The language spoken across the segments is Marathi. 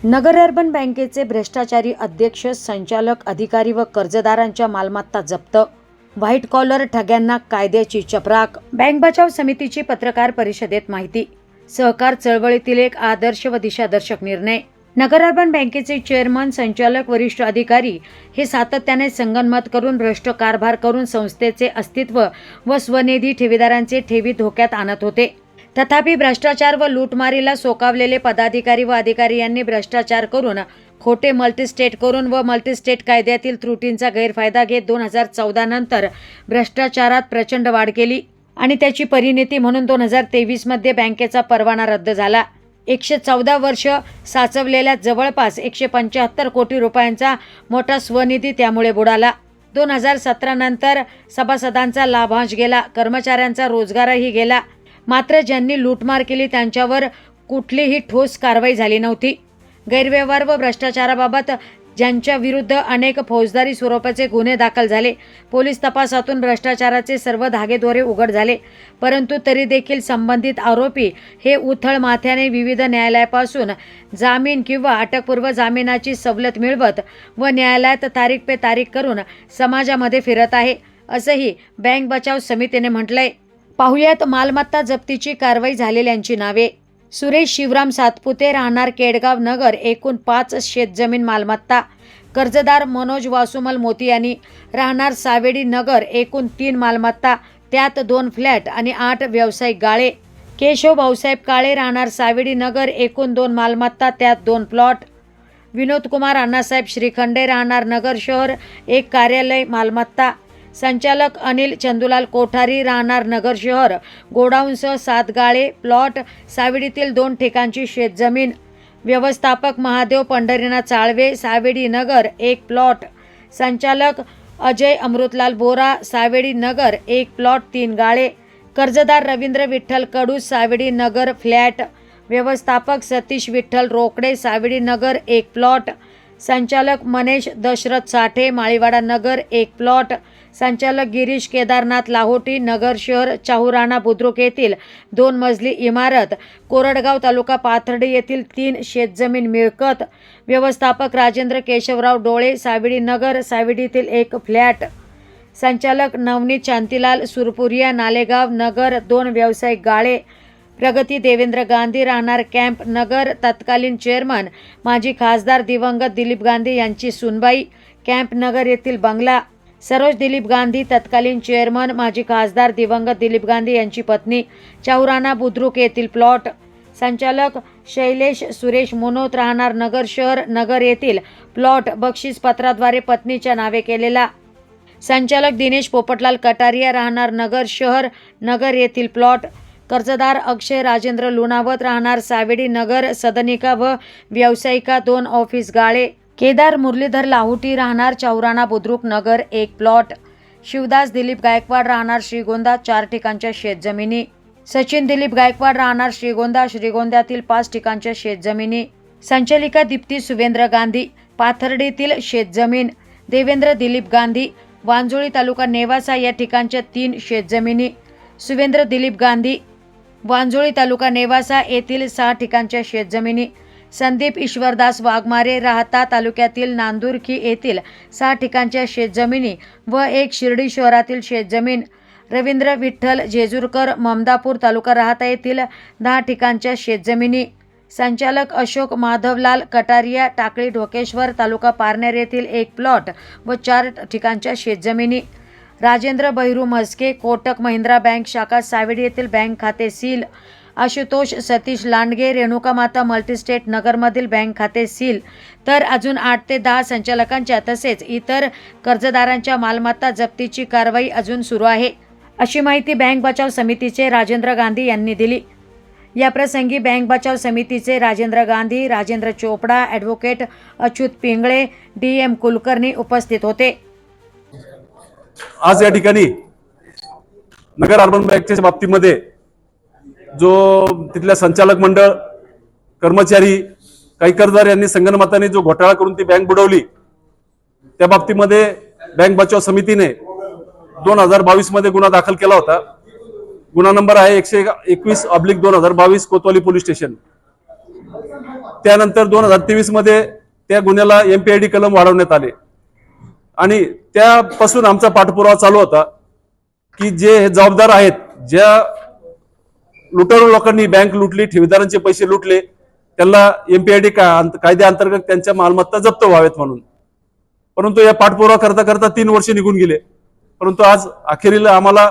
नगर अर्बन बँकेचे भ्रष्टाचारी अध्यक्ष, संचालक, अधिकारी व कर्जदारांच्या मालमत्ता जप्त. व्हाईट कॉलर ठग्यांना कायद्याची चपराक. बँक बचाव समितीची पत्रकार परिषदेत माहिती. सहकार चळवळीतील एक आदर्श व दिशादर्शक निर्णय. नगर अर्बन बँकेचे चेअरमन, संचालक, वरिष्ठ अधिकारी हे सातत्याने संगनमत करून भ्रष्ट कारभार करून संस्थेचे अस्तित्व व स्वनिधी ठेवीदारांचे ठेवी धोक्यात आणत होते. तथापि भ्रष्टाचार व लूटमारीला सोकावलेले पदाधिकारी व अधिकारी यांनी भ्रष्टाचार करून, खोटे मल्टीस्टेट करून व मल्टीस्टेट कायद्यातील त्रुटींचा गैरफायदा घेत 2014 नंतर भ्रष्टाचारात प्रचंड वाढ केली आणि त्याची परिणती म्हणून 2023 मध्ये बँकेचा परवाना रद्द झाला. 114 वर्ष साचवलेल्या जवळपास 175 कोटी रुपयांचा मोठा स्वनिधी त्यामुळे बुडाला. 2017 नंतर सभासदांचा लाभांश गेला, कर्मचाऱ्यांचा रोजगारही गेला. मात्र ज्यांनी लूटमार केली त्यांच्यावर कुठलीही ठोस कारवाई झाली नव्हती. गैरव्यवहार व भ्रष्टाचाराबाबत ज्यांच्या विरुद्ध अनेक फौजदारी स्वरूपाचे गुन्हे दाखल झाले. पोलीस तपासातून भ्रष्टाचाराचे सर्व धागेदोरे उघड झाले. परंतु तरी देखील संबंधित आरोपी हे उथळ माथ्याने विविध न्यायालयापासून जामीन किंवा अटकपूर्व जामिनाची सवलत मिळवत व न्यायालयात तारीख पे तारीख करून समाजामध्ये फिरत आहे, असंही बँक बचाव समितीने म्हटलंय. पाहुयात मालमत्ता जप्तीची कारवाई झालेल्यांची नावे. सुरेश शिवराम सातपुते, राहणार केडगाव नगर, एकूण 5 शेतजमीन मालमत्ता. कर्जदार मनोज वासुमल मोतियानी, राहणार सावेडी नगर, एकूण 3 मालमत्ता, त्यात 2 फ्लॅट आणि 8 व्यावसायिक गाळे. केशव भाऊसाहेब काळे, राहणार सावेडी नगर, एकूण 2 मालमत्ता, त्यात 2 प्लॉट. विनोद कुमार अण्णासाहेब श्रीखंडे, राहणार नगर शहर, 1 कार्यालय मालमत्ता. संचालक अनिल चंदुलाल कोठारी, राहणार नगर शहर, गोडाऊनसह 7 गाळे, प्लॉट, सावेडीतील 2 ठिकाणची शेतजमीन. व्यवस्थापक महादेव पंढरीनाथ चाळवे, सावेडी नगर, 1 प्लॉट. संचालक अजय अमृतलाल बोरा, सावेडी नगर, 1 प्लॉट, 3 गाळे. कर्जदार रवींद्र विठ्ठल कडू, सावेडी नगर, फ्लॅट. व्यवस्थापक सतीश विठ्ठल रोकडे, सावेडी नगर, 1 प्लॉट. संचालक मनेश दशरथ साठे, माळीवाडा नगर, 1 प्लॉट. संचालक गिरीश केदारनाथ लाहोटी, नगर शहर, चाहुराणा बुद्रुक येथील 2 मजली इमारत. कोरडगाव तालुका पाथर्डी येथील 3 शेतजमीन मिळकत. व्यवस्थापक राजेंद्र केशवराव डोळे, सावेडी नगर, सावेडीतील 1 फ्लॅट. संचालक नवनीत शांतीलाल सुरपुरिया, नालेगाव नगर, 2 व्यावसायिक गाळे. प्रगती देवेंद्र गांधी, राहणार कॅम्प नगर, तत्कालीन चेअरमन माजी खासदार दिवंगत दिलीप गांधी यांची सुनबाई, कॅम्प नगर येथील बंगला. सरोज दिलीप गांधी, तत्कालीन चेअरमन माजी खासदार दिवंगत दिलीप गांधी यांची पत्नी, चाहुराणा बुद्रुक येथील प्लॉट. संचालक शैलेश सुरेश मुनोत, राहणार नगर शहर, नगर येथील प्लॉट, बक्षीसपत्राद्वारे पत्नीच्या नावे केलेला. संचालक दिनेश पोपटलाल कटारिया, राहणार नगर शहर, नगर येथील प्लॉट. कर्जदार अक्षय राजेंद्र लुणावत, राहणार सावेडी नगर, सदनिका व व्यावसायिका, 2 ऑफिस गाळे. केदार मुरलीधर लाहोटी, राहणार चाहुराणा बुद्रुक नगर, 1 प्लॉट. शिवदास दिलीप गायकवाड, राहणार श्रीगोंदा, 4 ठिकाणच्या शेतजमिनी. सचिन दिलीप गायकवाड, राहणार श्रीगोंदा, श्रीगोंद्यातील 5 ठिकाणच्या शेतजमिनी. संचालिका दीप्ती सुवेंद्र गांधी, पाथर्डीतील शेतजमीन. देवेंद्र दिलीप गांधी, वांजोळी तालुका नेवासा या ठिकाणच्या 3 शेतजमिनी. सुवेंद्र दिलीप गांधी, वांजोळी तालुका नेवासा येथील 6 ठिकाणच्या शेतजमिनी. संदीप ईश्वरदास वाघमारे, राहता तालुक्यातील नांदुरखी येथील 6 ठिकाणच्या शेतजमिनी व 1 शिर्डी शहरातील शेतजमीन. रवींद्र विठ्ठल जेजुरकर, ममदापूर तालुका राहता येथील 10 ठिकाणच्या शेतजमिनी. संचालक अशोक माधवलाल कटारिया, टाकळी ढोकेश्वर तालुका पारनेर येथील 1 प्लॉट व 4 ठिकाणच्या शेतजमिनी. राजेंद्र बहिरू म्हस्के, कोटक महिंद्रा बँक शाखा सावेडी येथील बँक खाते सील. आशुतोष सतीश लांडगे, रेणुका माता मल्टीस्टेट नगरमधील बँक खाते सील. तर अजून 8 ते 10 संचालकांच्या तसेच इतर कर्जदारांच्या मालमत्ता जप्तीची कारवाई अजून सुरू आहे, अशी माहिती बँक बचाव समितीचे राजेंद्र गांधी यांनी दिली. याप्रसंगी बँक बचाव समितीचे राजेंद्र गांधी, राजेंद्र चोपडा, ॲडव्होकेट अच्युत पिंगळे, DM कुलकर्णी उपस्थित होते. आज या ठिकाणी नगर अर्बन बँकेच्या बाबतीमध्ये जो तिथल्या संचालक मंडळ, कर्मचारी, काही कर्जदार यांनी संगनमताने जो घोटाळा करून ती बँक बुडवली, त्या बाबतीमध्ये बँक बचाव समितीने 2022 मध्ये गुन्हा दाखल केला होता. गुन्हा नंबर आहे 121/2022 कोतवाली पोलीस स्टेशन. त्यानंतर 2023 मध्ये त्या गुन्ह्याला MPID कलम वाढवण्यात आले आणि त्यापासून आमचा पाठपुरावा चालू होता की जे हे जबाबदार आहेत, ज्या लुटारू लोकांनी बँक लुटली, ठेवीदारांचे पैसे लुटले, त्यांना MPID कायद्याअंतर्गत त्यांच्या मालमत्ता जप्त व्हावेत म्हणून. परंतु या पाठपुरावा करता करता 3 वर्ष निघून गेले. परंतु आज अखेरीला आम्हाला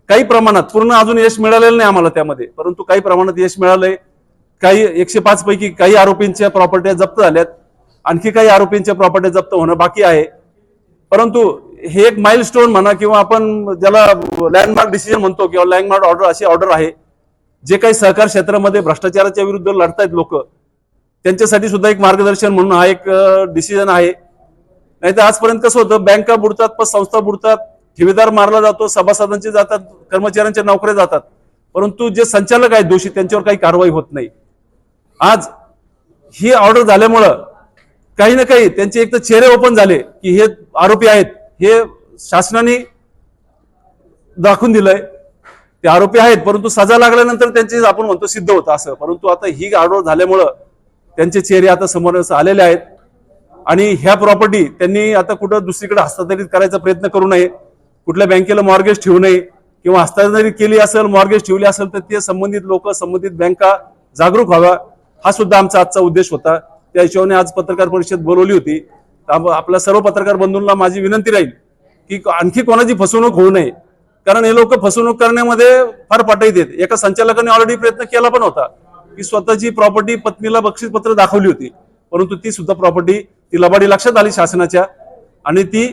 काही प्रमाणात, पूर्ण अजून यश मिळालेलं नाही आम्हाला त्यामध्ये, परंतु काही प्रमाणात यश मिळालंय. काही 105 पैकी काही आरोपींच्या प्रॉपर्ट्या जप्त झाल्यात, आणखी काही आरोपींच्या प्रॉपर्ट्या जप्त होणं बाकी आहे. परंतु हे एक माइलस्टोन म्हणा किंवा आपण ज्याला लँडमार्क डिसिजन म्हणतो किंवा लँडमार्क ऑर्डर, अशी ऑर्डर आहे. जे काही सहकार क्षेत्रामध्ये भ्रष्टाचाराच्या विरुद्ध लढतायत लोक, त्यांच्यासाठी सुद्धा एक मार्गदर्शन म्हणून हा एक डिसिजन आहे. नाही तर आजपर्यंत कसं होतं, बँका बुडतात, संस्था बुडतात, ठेवीदार मारला जातो, सभासदांचे जातात, कर्मचाऱ्यांच्या नोकऱ्या जातात, परंतु जे संचालक आहेत दोषी त्यांच्यावर काही कारवाई होत नाही. आज ही ऑर्डर झाल्यामुळं काही ना काही त्यांचे एक तर चेहरे ओपन झाले की हे आरोपी आहेत, हे शासनाने दाखवून दिलंय, ते आरोपी आहेत, परंतु सजा लागल्यानंतर त्यांचे आपण म्हणतो सिद्ध होतं असं. परंतु आता ही ऑर्डर झाल्यामुळं त्यांचे चेहरे आता समोर आलेले आहेत आणि ह्या प्रॉपर्टी त्यांनी आता कुठं दुसरीकडे हस्तांतरित करायचा प्रयत्न करू नये, कुठल्या बँकेला मॉर्गेज ठेवू नये किंवा हस्तांतरित केली असेल, मॉर्गेज ठेवली असेल तर ते संबंधित लोक, संबंधित बँका जागरूक व्हावा, हा सुद्धा आमचा आजचा उद्देश होता. त्या हिशोबाने आज पत्रकार परिषद बोलवली होती. आपल्या सर्व पत्रकार बंधूंना माझी विनंती राहील की आणखी कोणाची फसवणूक होऊ नये, कारण हे लोक फसवणूक करण्यामध्ये फार पाठीत आहेत. एका संचालकाने ऑलरेडी प्रयत्न केला पण होता की स्वतःची प्रॉपर्टी पत्नीला बक्षीसपत्र दाखवली होती, परंतु ती सुद्धा प्रॉपर्टी, ती लबाडी लक्षात आली शासनाच्या आणि ती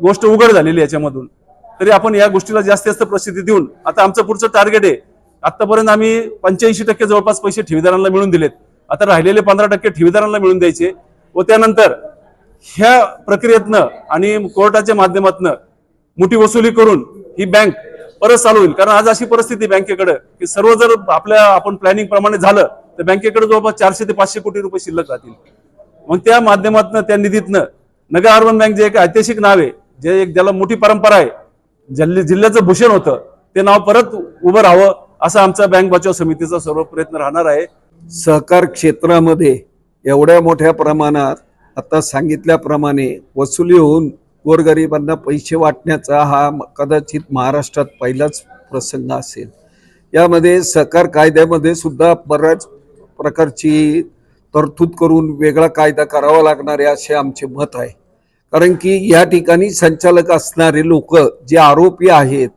गोष्ट उघड झालेली याच्यामधून. तरी आपण या गोष्टीला जास्त प्रसिद्धी देऊन आता आमचं पुढचं टार्गेट आहे. आतापर्यंत आम्ही 85% जवळपास पैसे ठेवीदारांना मिळून दिलेत. आता राहिलेले 15% ठेवीदारांना मिळून द्यायचे व त्यानंतर ह्या प्रक्रियेतनं आणि कोर्टाच्या माध्यमातून मोठी वसुली करून ही बँक परत चालू होईल. कारण आज अशी परिस्थिती बँकेकडे की सर्व जर आपण प्लॅनिंग प्रमाणे झालं तर बँकेकडे जवळपास 400 ते 500 कोटी रुपये शिल्लक राहतील. मग त्या माध्यमातून, त्या निधीतनं नगर अर्बन बँक जे एक ऐतिहासिक नाव आहे, जे एक ज्याला मोठी परंपरा आहे, जिल्ह्याचं भूषण होतं, ते नाव परत उभं राहावं असा आमचा बँक बचाव समितीचा सर्व प्रयत्न राहणार आहे. सहकार क्षेत्रामध्ये एवढ्या मोठ्या प्रमाणात आता सांगितल्याप्रमाणे वसुली होऊन गोरगरिबांना पैसे वाटण्याचा हा कदाचित महाराष्ट्रात पहिलाच प्रसंग असेल. यामध्ये सहकार कायद्यामध्ये सुद्धा बऱ्याच प्रकारची तरतूद करून वेगळा कायदा करावा लागणार आहे असे आमचे मत आहे. कारण की या ठिकाणी संचालक असणारे लोक जे आरोपी आहेत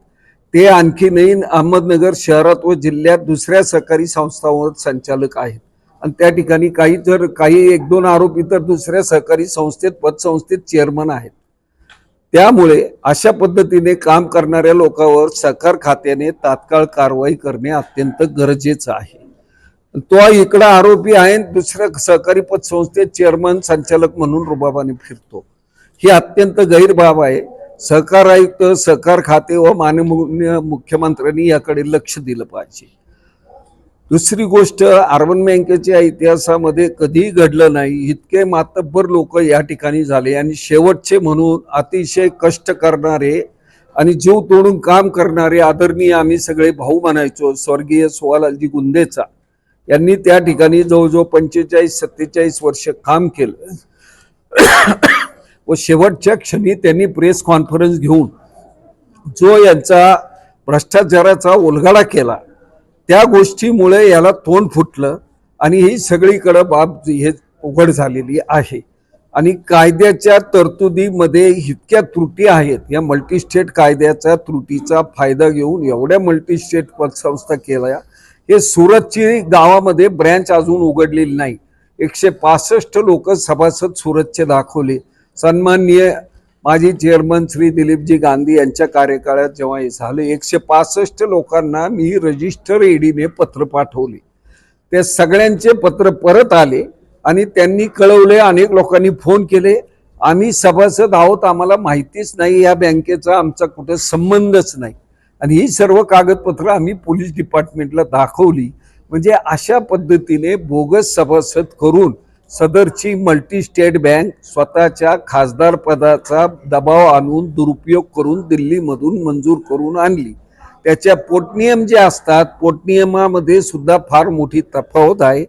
ते आणखीनही अहमदनगर शहरात व जिल्ह्यात दुसऱ्या सहकारी संस्थांवर संचालक आहेत आणि त्या ठिकाणी काही 1-2 आरोपी तर दुसऱ्या सहकारी संस्थेत, पतसंस्थेत चेअरमन आहेत. त्यामुळे अशा पद्धतीने काम करणाऱ्या लोकांवर सहकार खात्याने तात्काळ कारवाई करणे अत्यंत गरजेचं आहे. तो इकडं आरोपी आहे, दुसऱ्या सहकारी पतसंस्थेत चेअरमन, संचालक म्हणून रुबाबाने फिरतो. ही अत्यंत गैर बाब आहे. सहकार आयुक्त, सहकार खाते व माननीय मुख्यमंत्र्यांनी याकडे लक्ष दिलं पाहिजे. दुसरी गोष्ट, अर्बन बँकेच्या इतिहासामध्ये कधीही घडलं नाही इतके मातब्बर लोक या ठिकाणी झाले आणि शेवटचे म्हणून अतिशय कष्ट करणारे आणि जीव तोडून काम करणारे आदरणीय आम्ही सगळे भाऊ म्हणायचो स्वर्गीय सोवालालजी गुंदेचा यांनी त्या ठिकाणी जवळजवळ 45-47 वर्ष काम केलं व शेवटच्या क्षणी त्यांनी प्रेस कॉन्फरन्स घेऊन जो यांचा भ्रष्टाचाराचा उलगडा केला त्या गोष्टीमुळे याला तोंड फुटलं आणि ही सगळीकडे बाब हे उघड झालेली आहे. आणि कायद्याच्या तरतुदीमध्ये इतक्या त्रुटी आहेत. या मल्टीस्टेट कायद्याच्या त्रुटीचा फायदा घेऊन एवढ्या मल्टीस्टेट पतसंस्था केल्या. हे सुरतची गावामध्ये ब्रँच अजून उघडलेली नाही. 165 लोक सभासद सुरतचे दाखवले. सन्माननीय माजी चेअरमन श्री दिलीपजी गांधी यांच्या कार्यकाळात जेव्हा हे झाले 165 लोकांना मी रजिस्टर ईडीने पत्र पाठवले. ते सगळ्यांचे पत्र परत आले आणि त्यांनी कळवले. अनेक लोकांनी फोन केले, आम्ही सभासद आहोत, आम्हाला माहितीच नाही, या बँकेचा आमचा कुठे संबंधच नाही. आणि ही सर्व कागदपत्र आम्ही पोलीस डिपार्टमेंटला दाखवली. म्हणजे अशा पद्धतीने बोगस सभासद करून सदरची मल्टीस्टेट बँक स्वतःच्या खासदार पदाचा दबाव आणून दुरुपयोग करून दिल्लीमधून मंजूर करून आणली. त्याच्या पोटनियम जे असतात पोटनियमामध्ये सुद्धा फार मोठी तफावत आहे.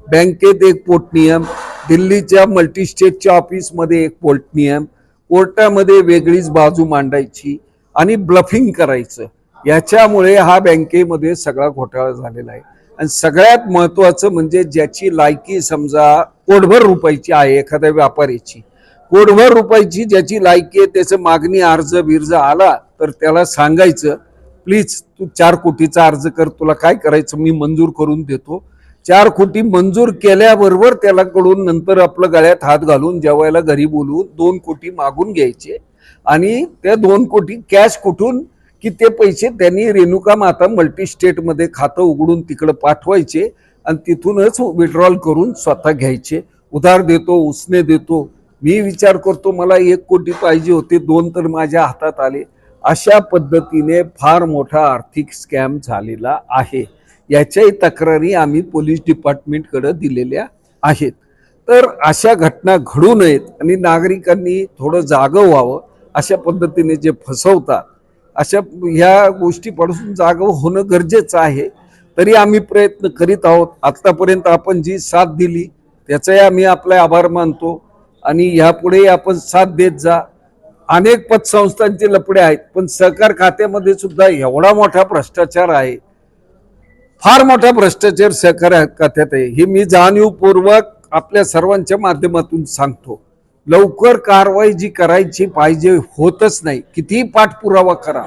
बँकेत एक पोटनियम, दिल्लीच्या मल्टीस्टेटच्या ऑफिसमध्ये एक पोटनियम, कोर्टामध्ये वेगळीच बाजू मांडायची आणि ब्लफिंग करायचं. याच्यामुळे हा बँकेमध्ये सगळा घोटाळा झालेला आहे. आणि सगळ्यात महत्वाचं म्हणजे ज्याची लायकी समजा कोटभर रुपयाची आहे, एखाद्या व्यापाऱ्याची कोटभर रुपयाची ज्याची लायकी आहे, त्याचं मागणी अर्ज बिर्ज आला तर त्याला सांगायचं प्लीज तू 4 कोटीचा अर्ज कर, तुला काय करायचं मी मंजूर करून देतो. 4 कोटी मंजूर केल्याबरोबर त्याला कडून नंतर आपलं गळ्यात हात घालून जेवायला घरी बोलवून 2 कोटी मागून घ्यायचे आणि त्या 2 कोटी कॅश कुठून की ते पैसे त्यांनी रेणुका माता मल्टीस्टेटमध्ये खातं उघडून तिकडे पाठवायचे आणि तिथूनच विड्रॉल करून स्वतः घ्यायचे. उधार देतो, उसने देतो. मी विचार करतो मला 1 कोटी पाहिजे होते, 2 तर माझ्या हातात आले. अशा पद्धतीने फार मोठा आर्थिक स्कॅम झालेला आहे. याच्याही तक्रारी आम्ही पोलीस डिपार्टमेंटकडे दिलेल्या आहेत. तर अशा घटना घडू नयेत आणि नागरिकांनी थोडं जागं व्हावं. अशा पद्धतीने जे फसवतात अशा ह्या गोष्टीपासून जागं होणं गरजेचं आहे. तरी आम्ही प्रयत्न करीत आहोत. आतापर्यंत आपण जी साथ दिली त्याचाही आम्ही आपले आभार मानतो आणि ह्यापुढे आपण साथ देत जा. अनेक पतसंस्थांचे लफडे आहेत, पण सहकार खात्यामध्ये सुद्धा एवढा मोठा भ्रष्टाचार आहे, फार मोठा भ्रष्टाचार सहकार खात्यात आहे. हे मी जाणीवपूर्वक आपल्या सर्वांच्या माध्यमातून सांगतो. लवकर कारवाई जी करायची पाहिजे होतच नाही. कितीही पाठपुरावा करा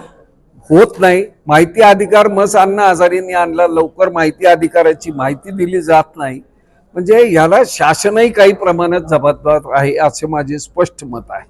होत नाही. माहिती अधिकार मस अण्णा हजारेंनी आणला, लवकर माहिती अधिकाराची माहिती दिली जात नाही. म्हणजे याला शासनही काही प्रमाणात जबाबदार आहे असे माझे स्पष्ट मत आहे.